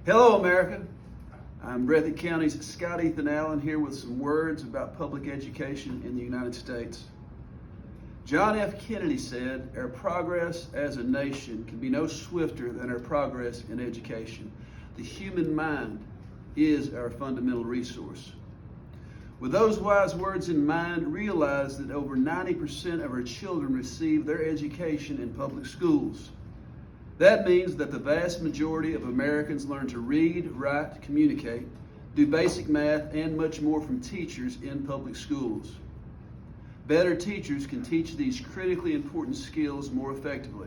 Hello, America. I'm Breathitt County's Scott Ethan Allen here with some words about public education in the United States. John F. Kennedy said, "Our progress as a nation can be no swifter than our progress in education. The human mind is our fundamental resource." With those wise words in mind, realize that over 90% of our children receive their education in public schools. That means that the vast majority of Americans learn to read, write, communicate, do basic math, and much more from teachers in public schools. Better teachers can teach these critically important skills more effectively.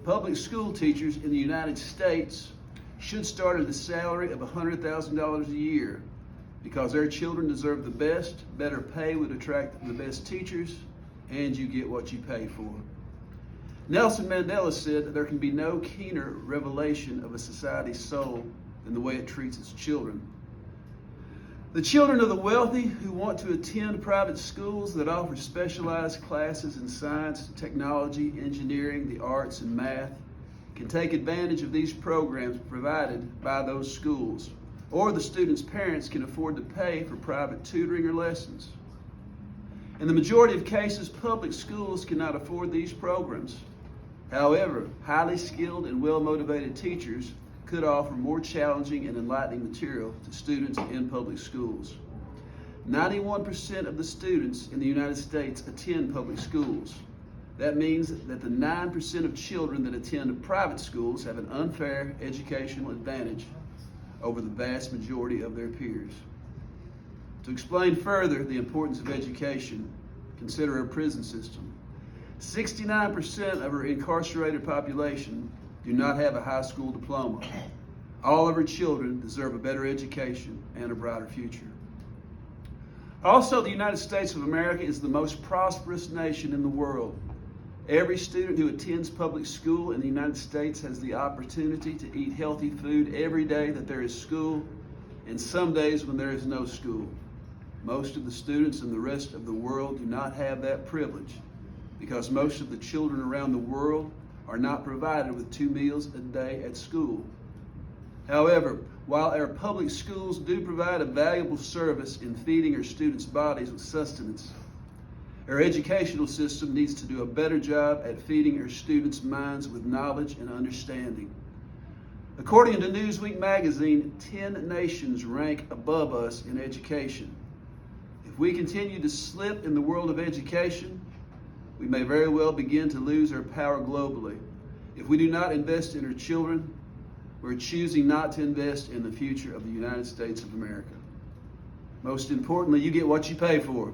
Public school teachers in the United States should start at a salary of $100,000 a year because their children deserve the best. Better pay would attract the best teachers, and you get what you pay for. Nelson Mandela said that there can be no keener revelation of a society's soul than the way it treats its children. The children of the wealthy who want to attend private schools that offer specialized classes in science, technology, engineering, the arts, and math can take advantage of these programs provided by those schools, or the students' parents can afford to pay for private tutoring or lessons. In the majority of cases, public schools cannot afford these programs. However, highly skilled and well-motivated teachers could offer more challenging and enlightening material to students in public schools. 91% of the students in the United States attend public schools. That means that the 9% of children that attend private schools have an unfair educational advantage over the vast majority of their peers. To explain further the importance of education, consider our prison system. 69% of our incarcerated population do not have a high school diploma. All of our children deserve a better education and a brighter future. Also, the United States of America is the most prosperous nation in the world. Every student who attends public school in the United States has the opportunity to eat healthy food every day that there is school, and some days when there is no school. Most of the students in the rest of the world do not have that privilege because most of the children around the world are not provided with 2 meals a day at school. However, while our public schools do provide a valuable service in feeding our students' bodies with sustenance, our educational system needs to do a better job at feeding our students' minds with knowledge and understanding. According to Newsweek magazine, 10 nations rank above us in education. If we continue to slip in the world of education, we may very well begin to lose our power globally. If we do not invest in our children, we're choosing not to invest in the future of the United States of America. Most importantly, you get what you pay for.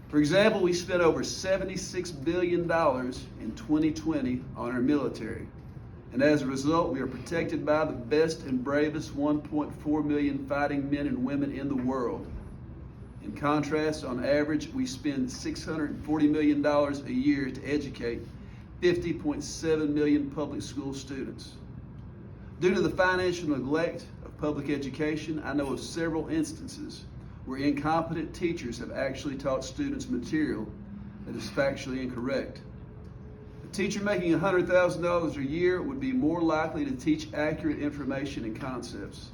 For example, we spent over $76 billion in 2020 on our military. And as a result, we are protected by the best and bravest 1.4 million fighting men and women in the world. In contrast, on average, we spend $640 million a year to educate 50.7 million public school students. Due to the financial neglect of public education, I know of several instances where incompetent teachers have actually taught students material that is factually incorrect. A teacher making $100,000 a year would be more likely to teach accurate information and concepts.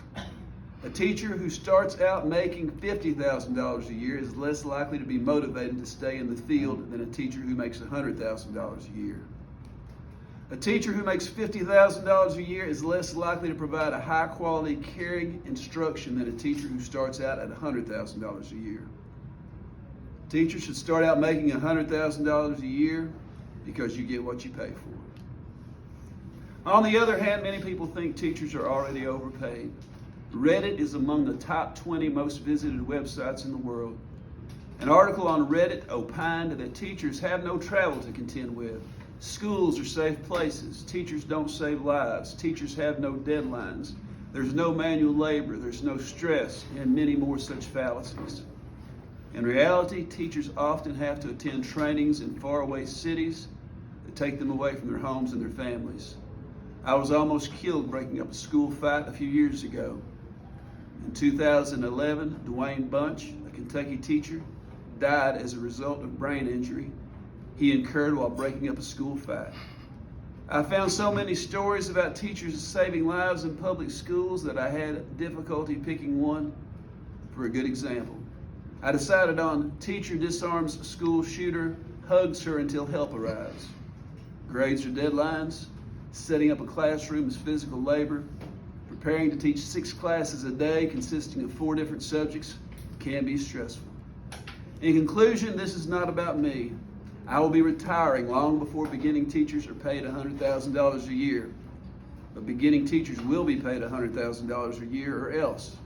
A teacher who starts out making $50,000 a year is less likely to be motivated to stay in the field than a teacher who makes $100,000 a year. A teacher who makes $50,000 a year is less likely to provide a high-quality, caring instruction than a teacher who starts out at $100,000 a year. Teachers should start out making $100,000 a year because you get what you pay for. On the other hand, many people think teachers are already overpaid. Reddit is among the top 20 most visited websites in the world. An article on Reddit opined that teachers have no travel to contend with. Schools are safe places. Teachers don't save lives. Teachers have no deadlines. There's no manual labor. There's no stress, and many more such fallacies. In reality, teachers often have to attend trainings in faraway cities that take them away from their homes and their families. I was almost killed breaking up a school fight a few years ago. In 2011, Dwayne Bunch, a Kentucky teacher, died as a result of brain injury he incurred while breaking up a school fight. I found so many stories about teachers saving lives in public schools that I had difficulty picking one for a good example. I decided on teacher disarms school shooter, hugs her until help arrives. Grades are deadlines, setting up a classroom is physical labor, preparing to teach 6 classes a day consisting of 4 different subjects can be stressful. In conclusion, this is not about me. I will be retiring long before beginning teachers are paid $100,000 a year. But beginning teachers will be paid $100,000 a year or else.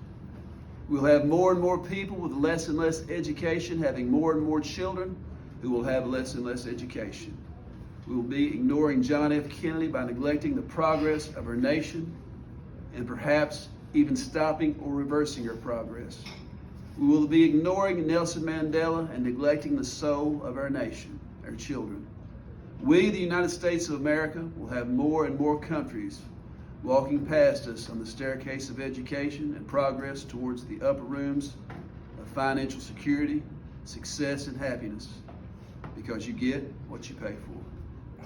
We'll have more and more people with less and less education having more and more children who will have less and less education. We will be ignoring John F. Kennedy by neglecting the progress of our nation and perhaps even stopping or reversing our progress. We will be ignoring Nelson Mandela and neglecting the soul of our nation, our children. We, the United States of America, will have more and more countries walking past us on the staircase of education and progress towards the upper rooms of financial security, success, and happiness, because you get what you pay for.